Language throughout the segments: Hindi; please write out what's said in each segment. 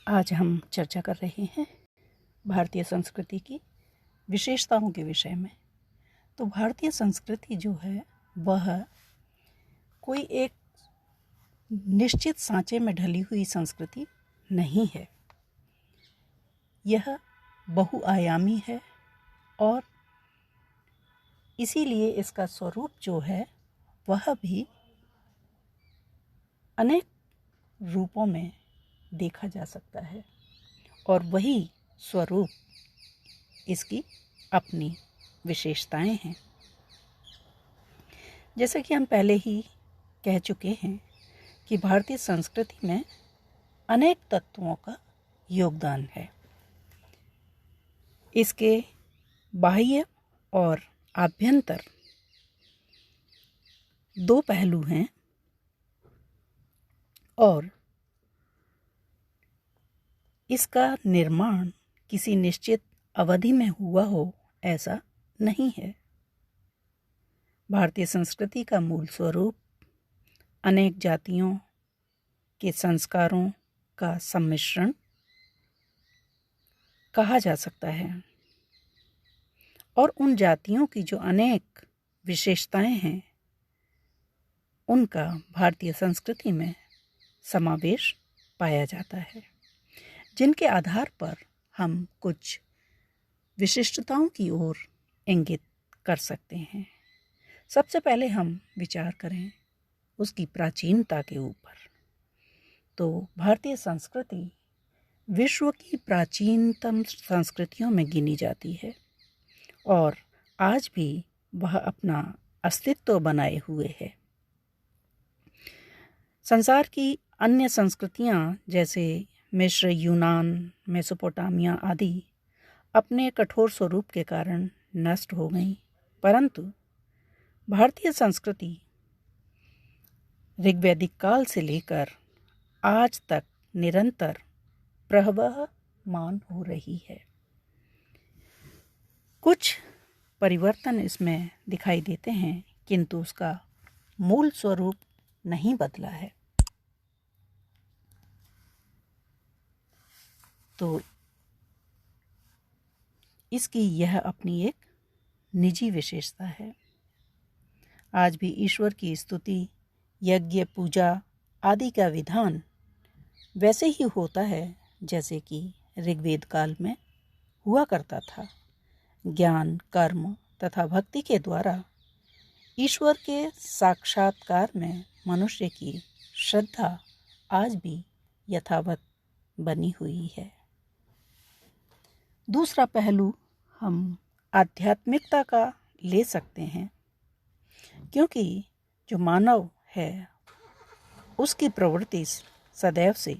आज हम चर्चा कर रहे हैं भारतीय संस्कृति की विशेषताओं के विषय में। तो भारतीय संस्कृति जो है वह कोई एक निश्चित सांचे में ढली हुई संस्कृति नहीं है। यह बहुआयामी है और इसीलिए इसका स्वरूप जो है वह भी अनेक रूपों में देखा जा सकता है और वही स्वरूप इसकी अपनी विशेषताएं हैं। जैसे कि हम पहले ही कह चुके हैं कि भारतीय संस्कृति में अनेक तत्वों का योगदान है। इसके बाह्य और आभ्यंतर दो पहलू हैं और इसका निर्माण किसी निश्चित अवधि में हुआ हो ऐसा नहीं है। भारतीय संस्कृति का मूल स्वरूप अनेक जातियों के संस्कारों का सम्मिश्रण कहा जा सकता है और उन जातियों की जो अनेक विशेषताएं हैं उनका भारतीय संस्कृति में समावेश पाया जाता है, जिनके आधार पर हम कुछ विशिष्टताओं की ओर इंगित कर सकते हैं। सबसे पहले हम विचार करें उसकी प्राचीनता के ऊपर। तो भारतीय संस्कृति विश्व की प्राचीनतम संस्कृतियों में गिनी जाती है और आज भी वह अपना अस्तित्व बनाए हुए है। संसार की अन्य संस्कृतियां जैसे मिस्र, यूनान, मेसोपोटामिया आदि अपने कठोर स्वरूप के कारण नष्ट हो गईं, परंतु भारतीय संस्कृति ऋग्वैदिक काल से लेकर आज तक निरंतर प्रवहमान हो रही है। कुछ परिवर्तन इसमें दिखाई देते हैं किंतु उसका मूल स्वरूप नहीं बदला है। तो इसकी यह अपनी एक निजी विशेषता है। आज भी ईश्वर की स्तुति, यज्ञ, पूजा आदि का विधान वैसे ही होता है जैसे कि ऋग्वेद काल में हुआ करता था। ज्ञान, कर्म तथा भक्ति के द्वारा ईश्वर के साक्षात्कार में मनुष्य की श्रद्धा आज भी यथावत बनी हुई है। दूसरा पहलू हम आध्यात्मिकता का ले सकते हैं, क्योंकि जो मानव है उसकी प्रवृत्ति सदैव से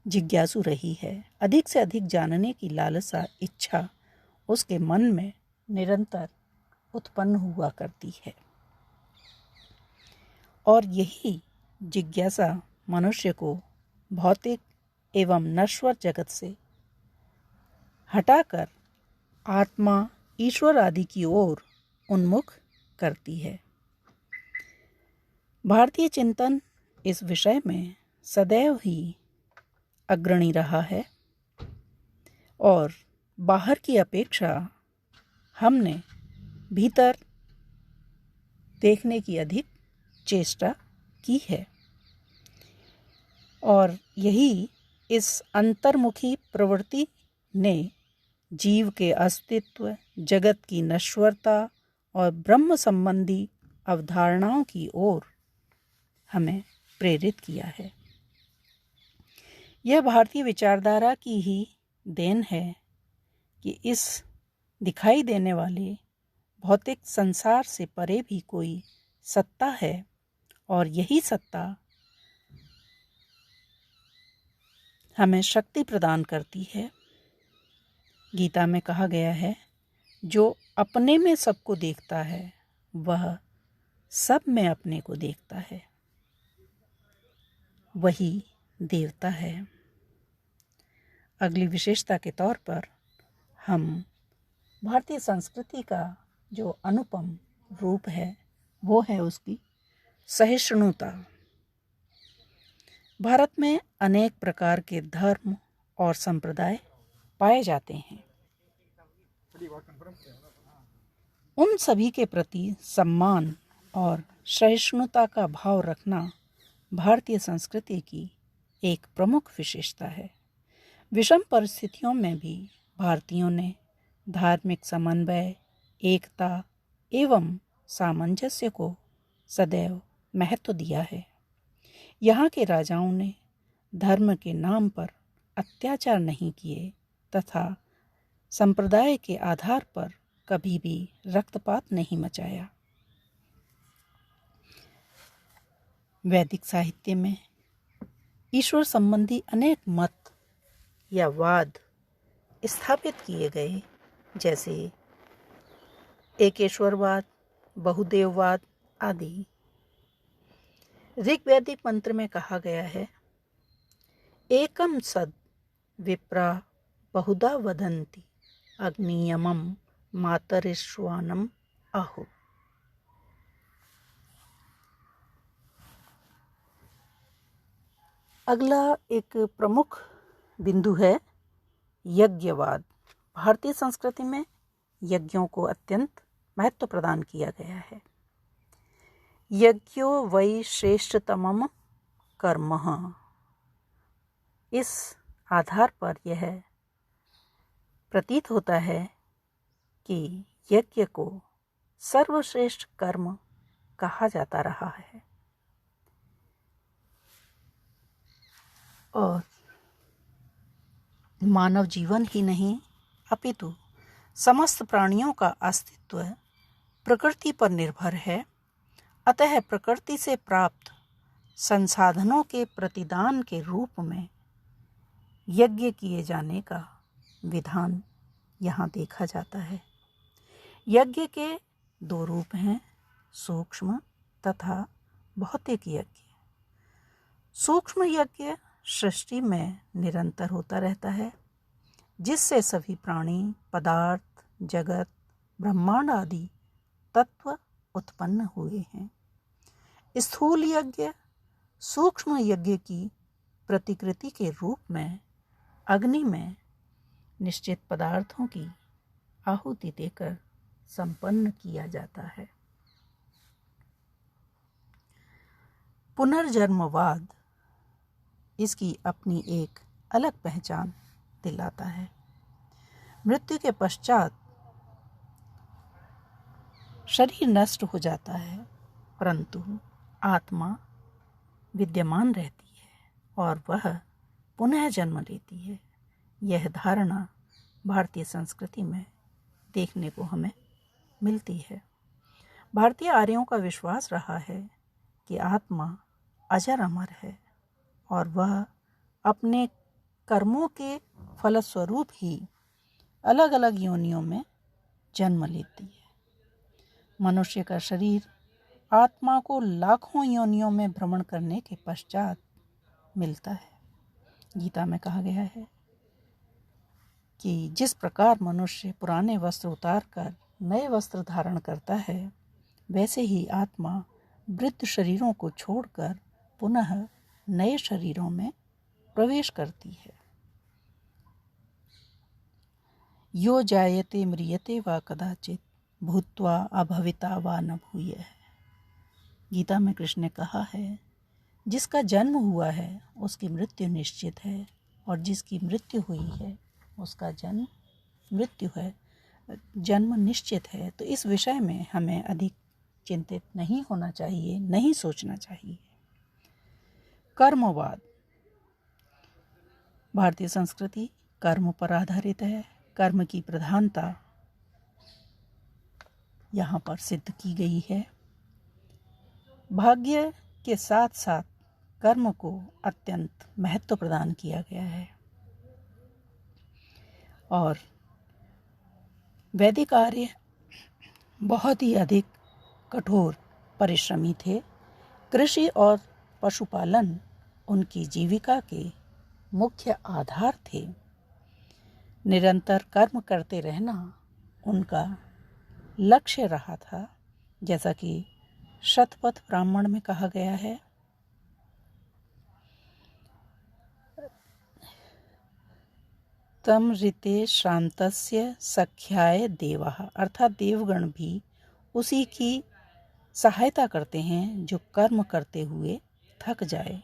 जिज्ञासु रही है। अधिक से अधिक जानने की लालसा, इच्छा उसके मन में निरंतर उत्पन्न हुआ करती है और यही जिज्ञासा मनुष्य को भौतिक एवं नश्वर जगत से हटाकर आत्मा, ईश्वर आदि की ओर उन्मुख करती है। भारतीय चिंतन इस विषय में सदैव ही अग्रणी रहा है और बाहर की अपेक्षा हमने भीतर देखने की अधिक चेष्टा की है और यही इस अंतर्मुखी प्रवृत्ति ने जीव के अस्तित्व, जगत की नश्वरता और ब्रह्म संबंधी अवधारणाओं की ओर हमें प्रेरित किया है। यह भारतीय विचारधारा की ही देन है कि इस दिखाई देने वाले भौतिक संसार से परे भी कोई सत्ता है और यही सत्ता हमें शक्ति प्रदान करती है। गीता में कहा गया है, जो अपने में सबको देखता है वह सब में अपने को देखता है, वही देवता है। अगली विशेषता के तौर पर हम भारतीय संस्कृति का जो अनुपम रूप है वो है उसकी सहिष्णुता। भारत में अनेक प्रकार के धर्म और संप्रदाय पाए जाते हैं। उन सभी के प्रति सम्मान और सहिष्णुता का भाव रखना भारतीय संस्कृति की एक प्रमुख विशेषता है। विषम परिस्थितियों में भी भारतीयों ने धार्मिक समन्वय, एकता एवं सामंजस्य को सदैव महत्व दिया है। यहाँ के राजाओं ने धर्म के नाम पर अत्याचार नहीं किए तथा संप्रदाय के आधार पर कभी भी रक्तपात नहीं मचाया। वैदिक साहित्य में ईश्वर संबंधी अनेक मत या वाद स्थापित किए गए, जैसे एकेश्वरवाद, बहुदेववाद आदि। ऋग्वैदिक मंत्र में कहा गया है, एकम सद विप्रा बहुधा वदन्ति अग्नियमम मातरिश्वानम आहु। अगला एक प्रमुख बिंदु है यज्ञवाद। भारतीय संस्कृति में यज्ञों को अत्यंत महत्व प्रदान किया गया है। यज्ञो वै श्रेष्ठतमम कर्मः। इस आधार पर यह प्रतीत होता है कि यज्ञ को सर्वश्रेष्ठ कर्म कहा जाता रहा है और मानव जीवन ही नहीं अपितु समस्त प्राणियों का अस्तित्व प्रकृति पर निर्भर है। अतः प्रकृति से प्राप्त संसाधनों के प्रतिदान के रूप में यज्ञ किए जाने का विधान यहाँ देखा जाता है। यज्ञ के दो रूप हैं, सूक्ष्म तथा भौतिक यज्ञ। सूक्ष्म यज्ञ सृष्टि में निरंतर होता रहता है, जिससे सभी प्राणी, पदार्थ, जगत, ब्रह्मांड आदि तत्व उत्पन्न हुए हैं। स्थूल यज्ञ सूक्ष्म यज्ञ की प्रतिकृति के रूप में अग्नि में निश्चित पदार्थों की आहुति देकर संपन्न किया जाता है। पुनर्जन्मवाद इसकी अपनी एक अलग पहचान दिलाता है। मृत्यु के पश्चात शरीर नष्ट हो जाता है, परंतु आत्मा विद्यमान रहती है और वह पुनः जन्म लेती है। यह धारणा भारतीय संस्कृति में देखने को हमें मिलती है। भारतीय आर्यों का विश्वास रहा है कि आत्मा अजर अमर है और वह अपने कर्मों के फलस्वरूप ही अलग अलग योनियों में जन्म लेती है। मनुष्य का शरीर आत्मा को लाखों योनियों में भ्रमण करने के पश्चात मिलता है। गीता में कहा गया है कि जिस प्रकार मनुष्य पुराने वस्त्र उतारकर नए वस्त्र धारण करता है, वैसे ही आत्मा वृद्ध शरीरों को छोड़कर पुनः नए शरीरों में प्रवेश करती है। यो जायते म्रियते वा कदाचित भूत्वा अभविता वा न भूयः। गीता में कृष्ण ने कहा है, जिसका जन्म हुआ है उसकी मृत्यु निश्चित है और जिसकी मृत्यु हुई है उसका जन्म निश्चित है। तो इस विषय में हमें अधिक चिंतित नहीं होना चाहिए, नहीं सोचना चाहिए। कर्मवाद। भारतीय संस्कृति कर्म पर आधारित है। कर्म की प्रधानता यहाँ पर सिद्ध की गई है। भाग्य के साथ साथ कर्म को अत्यंत महत्व प्रदान किया गया है और वैदिक आर्य बहुत ही अधिक कठोर परिश्रमी थे। कृषि और पशुपालन उनकी जीविका के मुख्य आधार थे। निरंतर कर्म करते रहना उनका लक्ष्य रहा था, जैसा कि शतपथ ब्राह्मण में कहा गया है। तम ऋते श्रांतस्य सख्याय देवाः, अर्थात देवगण भी उसी की सहायता करते हैं जो कर्म करते हुए थक जाए।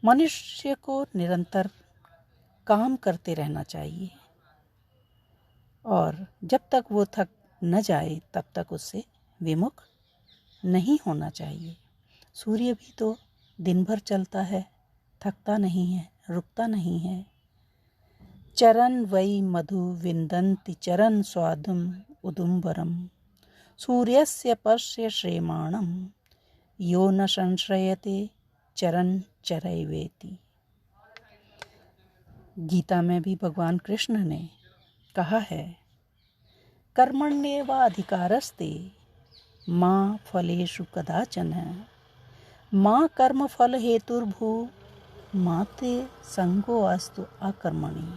मनुष्य को निरंतर काम करते रहना चाहिए और जब तक वो थक न जाए तब तक उससे विमुख नहीं होना चाहिए। सूर्य भी तो दिन भर चलता है, थकता नहीं है, रुकता नहीं है। चरन वै मधु विन्दन्ति चरन स्वादुम उदुम्बरम सूर्यस्य पश्य श्रेमाणम यो न संश्रयते चरन चरैवेति। गीता में भी भगवान कृष्ण ने कहा है, कर्मण्येव अधिकारस्ते मां फलेषु कदाचन मां कर्म फल हेतुर्भू माते संगो अस्तु अकर्मणि।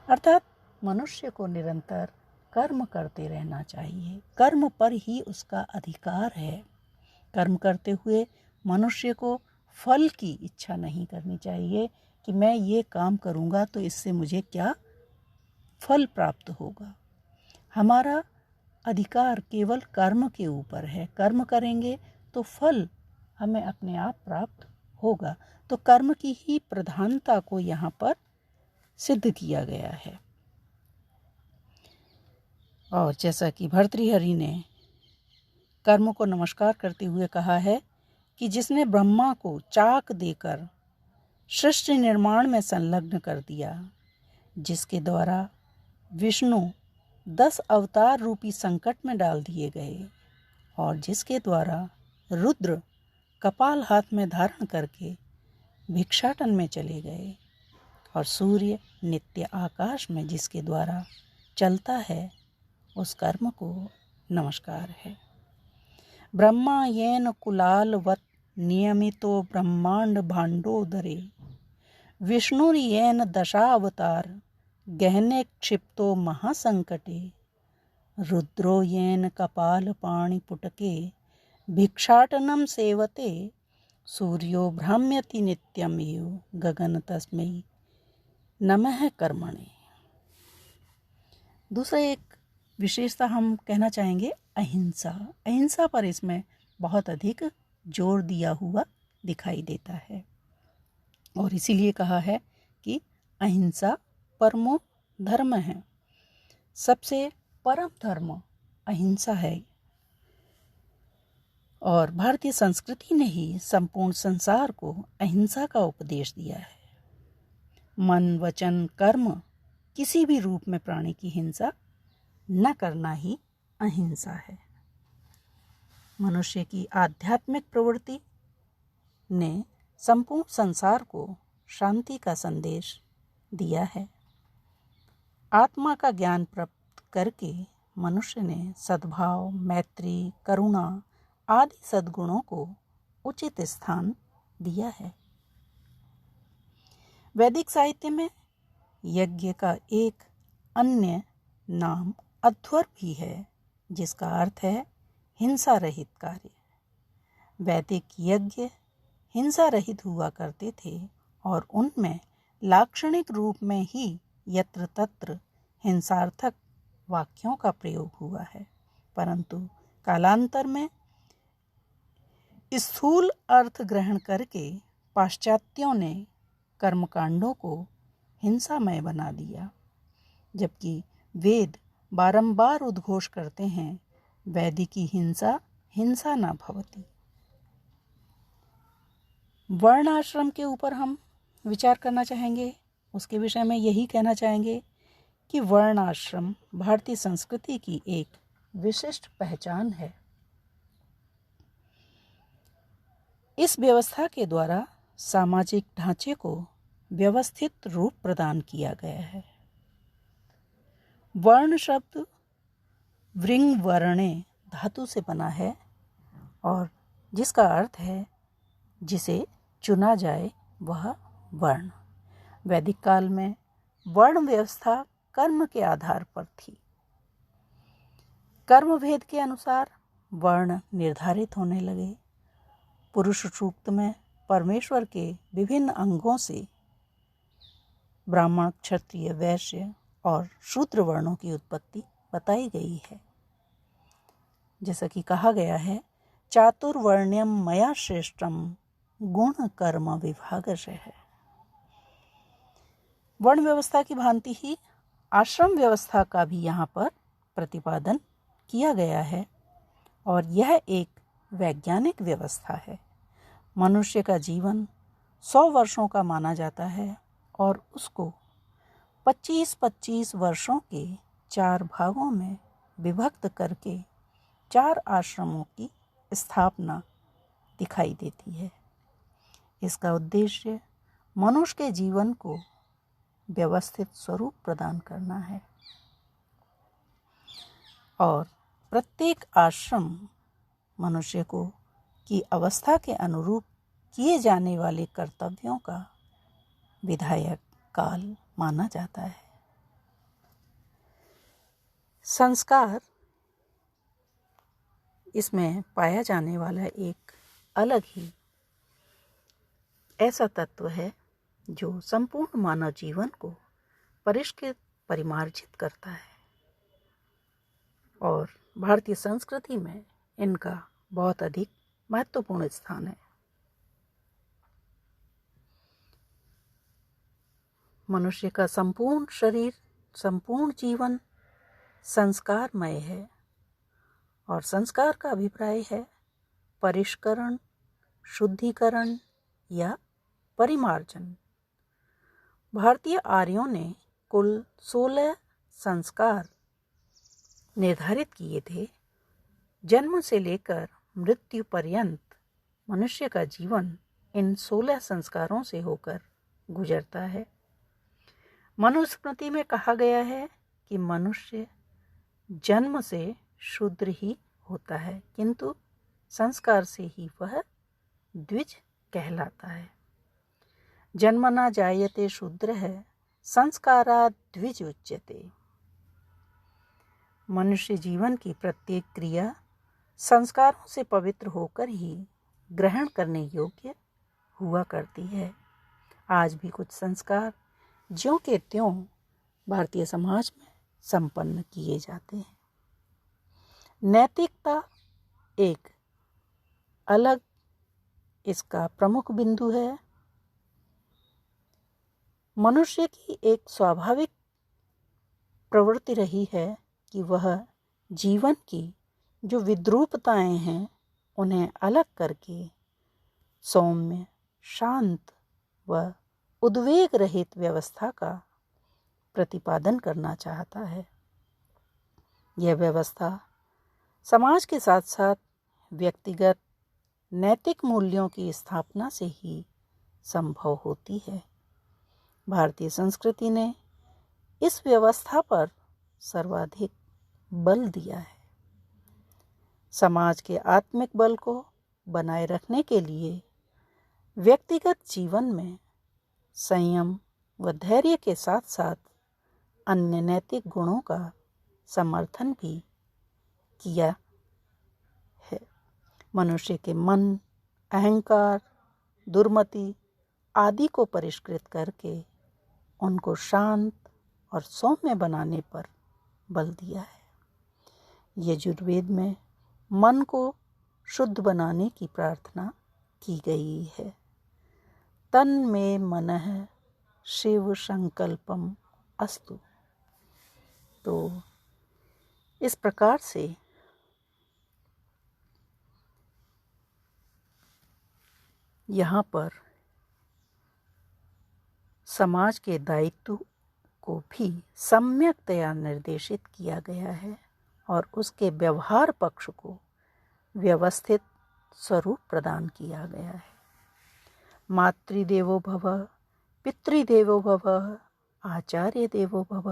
अर्थात मनुष्य को निरंतर कर्म करते रहना चाहिए, कर्म पर ही उसका अधिकार है। कर्म करते हुए मनुष्य को फल की इच्छा नहीं करनी चाहिए कि मैं ये काम करूँगा तो इससे मुझे क्या फल प्राप्त होगा। हमारा अधिकार केवल कर्म के ऊपर है, कर्म करेंगे तो फल हमें अपने आप प्राप्त होगा। तो कर्म की ही प्रधानता को यहाँ पर सिद्ध किया गया है। और जैसा कि भर्तृहरि ने कर्म को नमस्कार करते हुए कहा है कि जिसने ब्रह्मा को चाक देकर सृष्टि निर्माण में संलग्न कर दिया, जिसके द्वारा विष्णु 10 अवतार रूपी संकट में डाल दिए गए और जिसके द्वारा रुद्र कपाल हाथ में धारण करके भिक्षाटन में चले गए और सूर्य नित्य आकाश में जिसके द्वारा चलता है, उस कर्म को नमस्कार है। ब्रह्मा येन कुलालवत् नियमितो ब्रह्मांड भांडोदरे विष्णुर्येन दशावतार गहने क्षिप्तो महासंकटे रुद्रो येन कपालपाणिपुटके भिक्षाटनं सेवते सूर्यो भ्राम्यति नित्यमेव गगन तस्मै नमः कर्मणे। दूसरा एक विशेषता हम कहना चाहेंगे अहिंसा। अहिंसा पर इसमें बहुत अधिक जोर दिया हुआ दिखाई देता है और इसीलिए कहा है कि अहिंसा परमो धर्म है। सबसे परम धर्म अहिंसा है और भारतीय संस्कृति ने ही संपूर्ण संसार को अहिंसा का उपदेश दिया है। मन वचन कर्म किसी भी रूप में प्राणी की हिंसा न करना ही अहिंसा है। मनुष्य की आध्यात्मिक प्रवृत्ति ने संपूर्ण संसार को शांति का संदेश दिया है। आत्मा का ज्ञान प्राप्त करके मनुष्य ने सद्भाव, मैत्री, करुणा आदि सद्गुणों को उचित स्थान दिया है। वैदिक साहित्य में यज्ञ का एक अन्य नाम अध्वर भी है, जिसका अर्थ है हिंसा रहित कार्य। वैदिक यज्ञ हिंसा रहित हुआ करते थे और उनमें लाक्षणिक रूप में ही यत्र तत्र हिंसार्थक वाक्यों का प्रयोग हुआ है, परंतु कालांतर में स्थूल अर्थ ग्रहण करके पाश्चात्यों ने कर्मकांडों को हिंसामय बना दिया, जबकि वेद बारंबार उद्घोष करते हैं वैदिकी हिंसा हिंसा न भवति। वर्ण आश्रम के ऊपर हम विचार करना चाहेंगे। उसके विषय में यही कहना चाहेंगे कि वर्ण आश्रम भारतीय संस्कृति की एक विशिष्ट पहचान है। इस व्यवस्था के द्वारा सामाजिक ढांचे को व्यवस्थित रूप प्रदान किया गया है। वर्ण शब्द वृंग वर्णे धातु से बना है और जिसका अर्थ है जिसे चुना जाए वह वर्ण। वैदिक काल में वर्ण व्यवस्था कर्म के आधार पर थी। कर्म भेद के अनुसार वर्ण निर्धारित होने लगे। पुरुष सूक्त में परमेश्वर के विभिन्न अंगों से ब्राह्मण, क्षत्रिय, वैश्य और शूद्र वर्णों की उत्पत्ति बताई गई है। जैसा कि कहा गया है, चातुर्वर्ण्यम मया श्रेष्ठम गुण कर्म विभागशः। वर्ण व्यवस्था की भांति ही आश्रम व्यवस्था का भी यहाँ पर प्रतिपादन किया गया है और यह एक वैज्ञानिक व्यवस्था है। मनुष्य का जीवन 100 वर्षों का माना जाता है और उसको 25-25 वर्षों के 4 भागों में विभक्त करके 4 आश्रमों की स्थापना दिखाई देती है। इसका उद्देश्य मनुष्य के जीवन को व्यवस्थित स्वरूप प्रदान करना है और प्रत्येक आश्रम मनुष्य को की अवस्था के अनुरूप किए जाने वाले कर्तव्यों का विधायक काल माना जाता है। संस्कार इसमें पाया जाने वाला एक अलग ही ऐसा तत्व है जो संपूर्ण मानव जीवन को परिष्कृत, परिमार्जित करता है और भारतीय संस्कृति में इनका बहुत अधिक महत्वपूर्ण स्थान है। मनुष्य का संपूर्ण शरीर, संपूर्ण जीवन संस्कारमय है और संस्कार का अभिप्राय है परिष्करण, शुद्धिकरण या परिमार्जन। भारतीय आर्यों ने कुल 16 संस्कार निर्धारित किए थे। जन्म से लेकर मृत्यु पर्यंत मनुष्य का जीवन इन 16 संस्कारों से होकर गुजरता है। मनुस्मृति में कहा गया है कि मनुष्य जन्म से शूद्र ही होता है, किंतु संस्कार से ही वह द्विज कहलाता है। जन्मना जायते शूद्रः संस्कारात् द्विज उच्यते। मनुष्य जीवन की प्रत्येक क्रिया संस्कारों से पवित्र होकर ही ग्रहण करने योग्य हुआ करती है। आज भी कुछ संस्कार ज्यों के त्यों भारतीय समाज में संपन्न किए जाते हैं। नैतिकता एक अलग इसका प्रमुख बिंदु है। मनुष्य की एक स्वाभाविक प्रवृत्ति रही है कि वह जीवन की जो विद्रूपताएं हैं उन्हें अलग करके सौम्य, शांत व उद्वेग रहित व्यवस्था का प्रतिपादन करना चाहता है। यह व्यवस्था समाज के साथ साथ व्यक्तिगत नैतिक मूल्यों की स्थापना से ही संभव होती है। भारतीय संस्कृति ने इस व्यवस्था पर सर्वाधिक बल दिया है। समाज के आत्मिक बल को बनाए रखने के लिए व्यक्तिगत जीवन में संयम व धैर्य के साथ साथ अन्य नैतिक गुणों का समर्थन भी किया है। मनुष्य के मन, अहंकार, दुर्मति आदि को परिष्कृत करके उनको शांत और सौम्य बनाने पर बल दिया है। यजुर्वेद में मन को शुद्ध बनाने की प्रार्थना की गई है। तन में मनः शिव संकल्पम अस्तु। तो इस प्रकार से यहाँ पर समाज के दायित्व को भी सम्यकतया निर्देशित किया गया है और उसके व्यवहार पक्ष को व्यवस्थित स्वरूप प्रदान किया गया है। मातृदेवो भव, पितृदेवो भव, आचार्य देवो भव,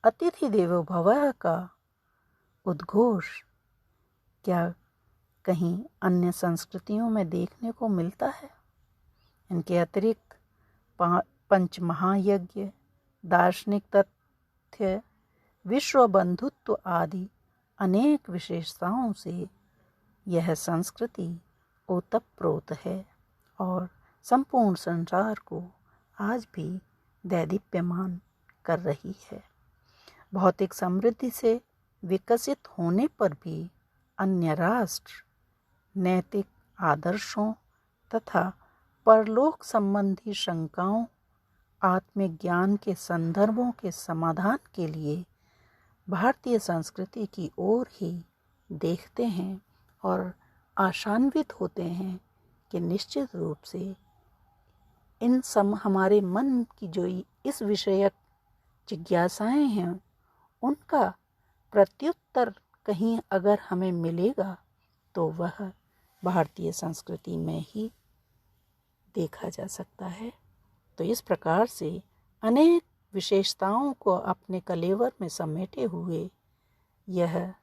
अतिथि देवो भव का उद्घोष क्या कहीं अन्य संस्कृतियों में देखने को मिलता है? इनके अतिरिक्त पंच महायज्ञ, दार्शनिक तथ्य, विश्व बंधुत्व आदि अनेक विशेषताओं से यह संस्कृति ओतप्रोत है और संपूर्ण संसार को आज भी दैदीप्यमान कर रही है। भौतिक समृद्धि से विकसित होने पर भी अन्य राष्ट्र नैतिक आदर्शों तथा परलोक संबंधी शंकाओं, आत्मज्ञान के संदर्भों के समाधान के लिए भारतीय संस्कृति की ओर ही देखते हैं और आशान्वित होते हैं कि निश्चित रूप से हमारे मन की जो इस विषयक जिज्ञासाएं हैं उनका प्रत्युत्तर कहीं अगर हमें मिलेगा तो वह भारतीय संस्कृति में ही देखा जा सकता है। तो इस प्रकार से अनेक विशेषताओं को अपने कलेवर में समेटे हुए यह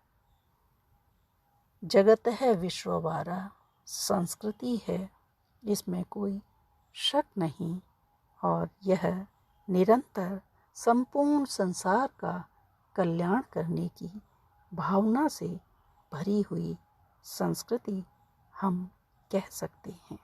जगत है विश्ववारा संस्कृति है, इसमें कोई शक नहीं, और यह निरंतर संपूर्ण संसार का कल्याण करने की भावना से भरी हुई संस्कृति हम कह सकते हैं।